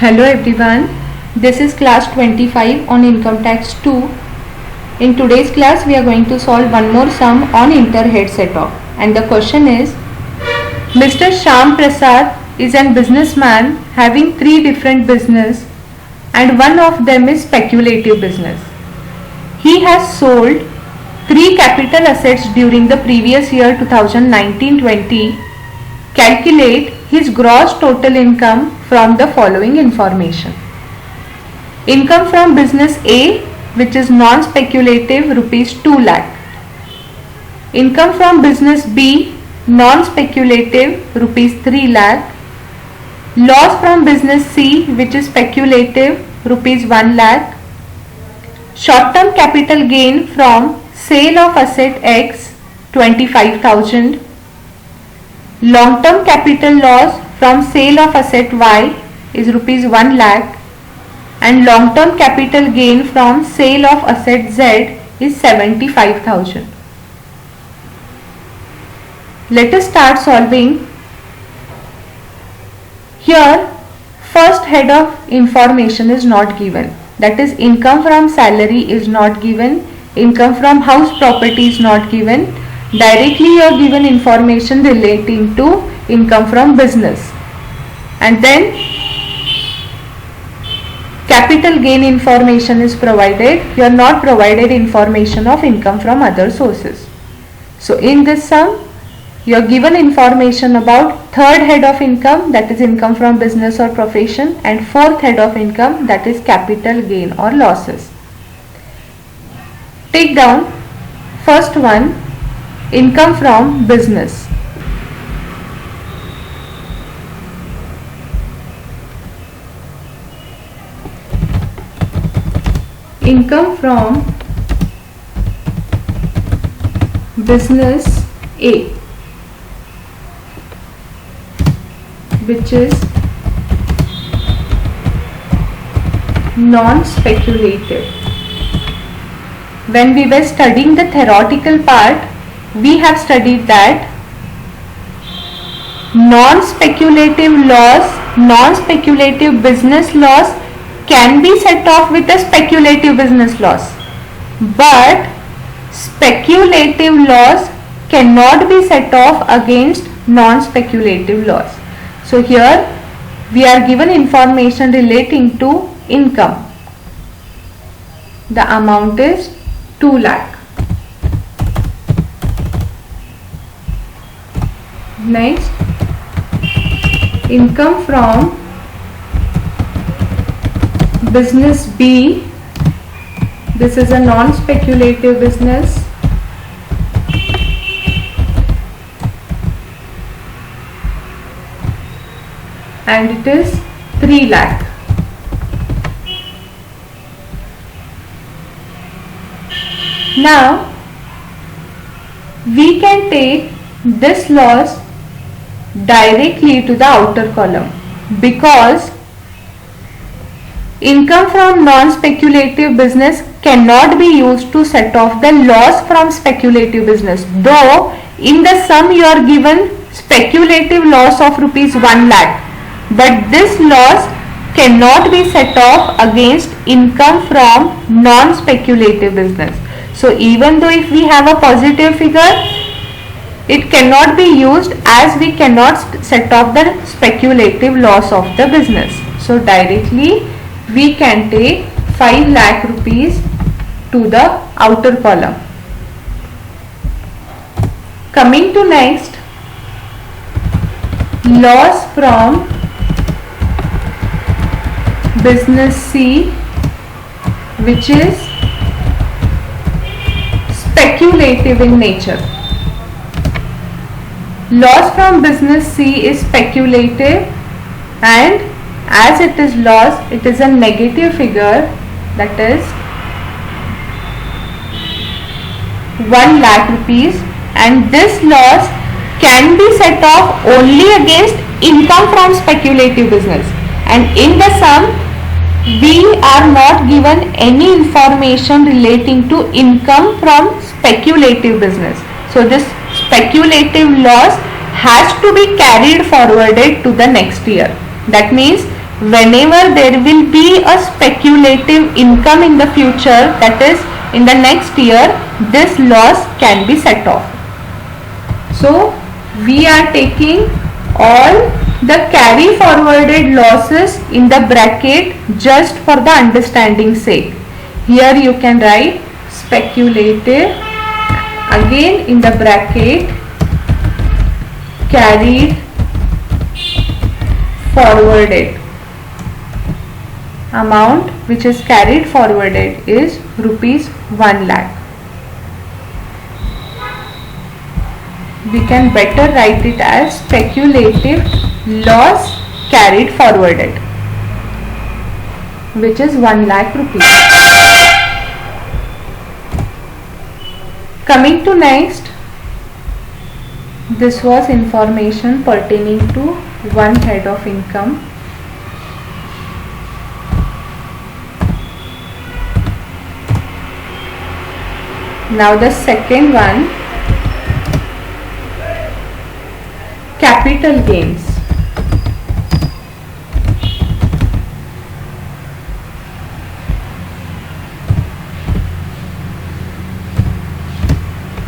Hello everyone, this is class 25 on income tax 2. In today's class we are going to solve one more sum on inter-head set-off, and the question is, Mr. Shyam Prasad is a businessman having three different business and one of them is speculative business. He has sold three capital assets during the previous year 2019-20. Calculate his gross total income from the following information. Income from business A, which is non-speculative, rupees 2 lakh. Income from business B, non-speculative, rupees 3 lakh. Loss from business C, which is speculative, rupees 1 lakh. Short-term capital gain from sale of asset X, 25,000. Long-term capital loss from sale of asset Y is rupees 1 lakh, and long-term capital gain from sale of asset Z is 75,000. Let us start solving. Here, first head of information is not given, that is income from salary is not given, income from house property is not given. Directly you are given information relating to income from business, and then capital gain information is provided. You are not provided information of income from other sources. So in this sum you are given information about third head of income, that is income from business or profession, and fourth head of income, that is capital gain or losses. Take down first one, income from business. Income from business A, which is non-speculative. When we were studying the theoretical part, we have studied that non-speculative loss, non-speculative business loss can be set off with a speculative business loss, but speculative loss cannot be set off against non-speculative loss. So here we are given information relating to income. The amount is 2 lakh. Next, income from business B. This is a non-speculative business. And it is 3 lakh. Now, we can take this loss directly to the outer column, because income from non-speculative business cannot be used to set off the loss from speculative business, though in the sum you are given speculative loss of rupees 1 lakh, but this loss cannot be set off against income from non-speculative business. So even though if we have a positive figure, it cannot be used as we cannot set off the speculative loss of the business. So directly we can take 5 lakh rupees to the outer column. Coming to next, loss from business C, which is speculative in nature. Loss from business C is speculative, and as it is loss, it is a negative figure, that is 1 lakh rupees, and this loss can be set off only against income from speculative business, and in the sum we are not given any information relating to income from speculative business. So this speculative loss has to be carried forwarded to the next year. That means whenever there will be a speculative income in the future, that is in the next year, this loss can be set off. So we are taking all the carry forwarded losses in the bracket just for the understanding sake. Here you can write speculative, again in the bracket carried forwarded. Amount which is carried forwarded is rupees 1 lakh. We can better write it as speculative loss carried forwarded, which is 1 lakh rupees. Coming to next, this was information pertaining to one head of income. Now the second one, capital gains.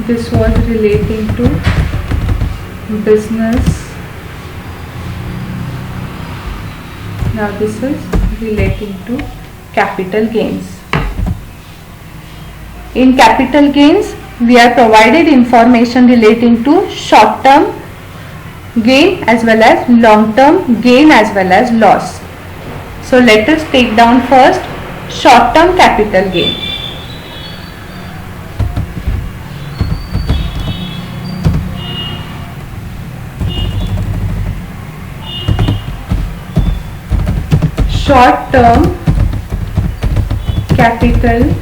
This was relating to business. Now this is relating to capital gains. In capital gains, we are provided information relating to short-term gain as well as long-term gain as well as loss. So let us take down first short-term capital gain. Short-term capital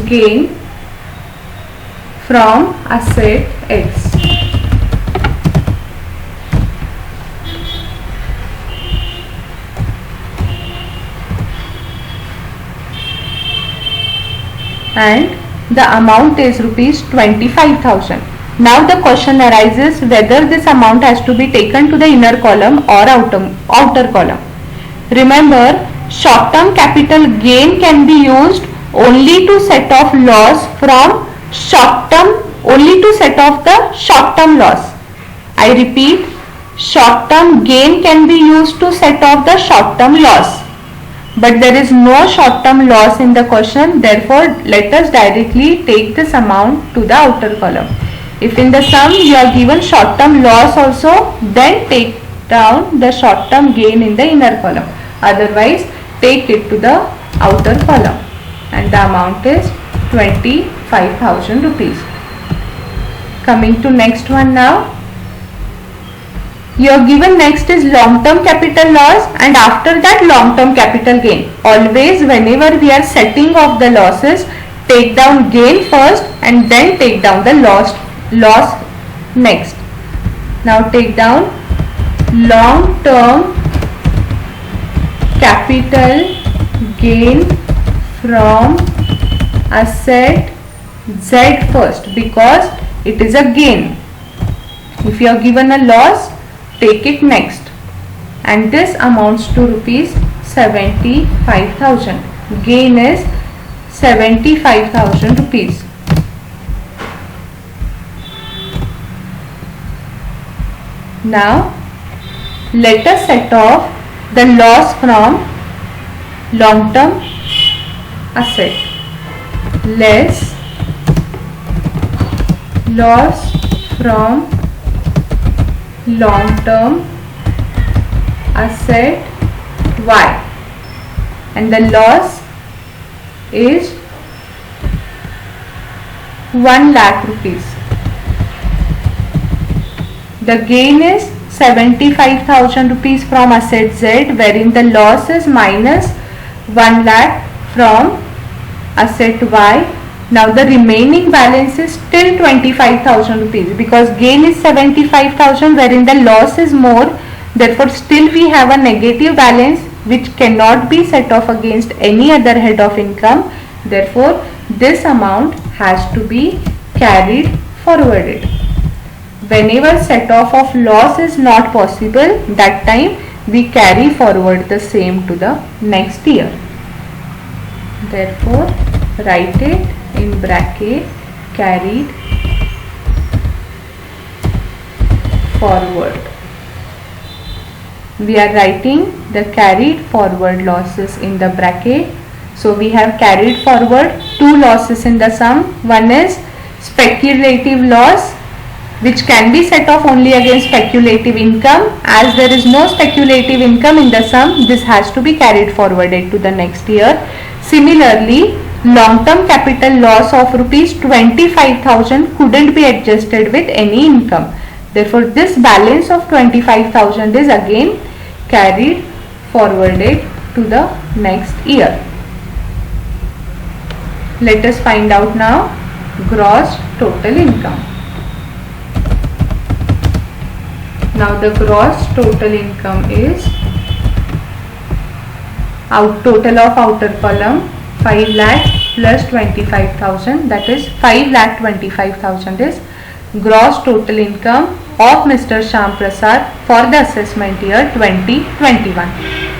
gain from asset X. And the amount is rupees 25,000. Now the question arises whether this amount has to be taken to the inner column or outer column. Remember, short-term capital gain can be used only to set off loss from short-term, only to set off the short-term loss. I repeat, short-term gain can be used to set off the short-term loss. But there is no short-term loss in the question, therefore let us directly take this amount to the outer column. If in the sum you are given short-term loss also, then take down the short-term gain in the inner column. Otherwise, take it to the outer column. And the amount is 25,000 rupees. Coming to next one now. You are given next is long-term capital loss and after that long-term capital gain. Always whenever we are setting off the losses, take down gain first and then take down the loss next. Now take down long-term capital gain from asset Z first because it is a gain. If you are given a loss, take it next, and this amounts to rupees 75,000. Gain is 75,000 rupees. Now let us set off the loss from long-term asset. Less loss from long-term asset Y, and the loss is 1 lakh rupees. The gain is 75,000 rupees from asset Z, wherein the loss is minus 1 lakh from asset Y. Now the remaining balance is still 25,000 rupees because gain is 75,000 wherein the loss is more. Therefore still we have a negative balance which cannot be set off against any other head of income. Therefore this amount has to be carried forwarded. Whenever set off of loss is not possible, that time we carry forward the same to the next year. Therefore, write it in bracket carried forward. We are writing the carried forward losses in the bracket. So we have carried forward two losses in the sum. One is speculative loss, which can be set off only against speculative income. As there is no speculative income in the sum, this has to be carried forwarded to the next year. Similarly, long-term capital loss of rupees 25,000 couldn't be adjusted with any income. Therefore, this balance of 25,000 is again carried forwarded to the next year. Let us find out now gross total income. Now the gross total income is total of outer column 5 lakh plus 25,000, that is 5,25,000 is gross total income of Mr. Shyam Prasad for the assessment year 2021.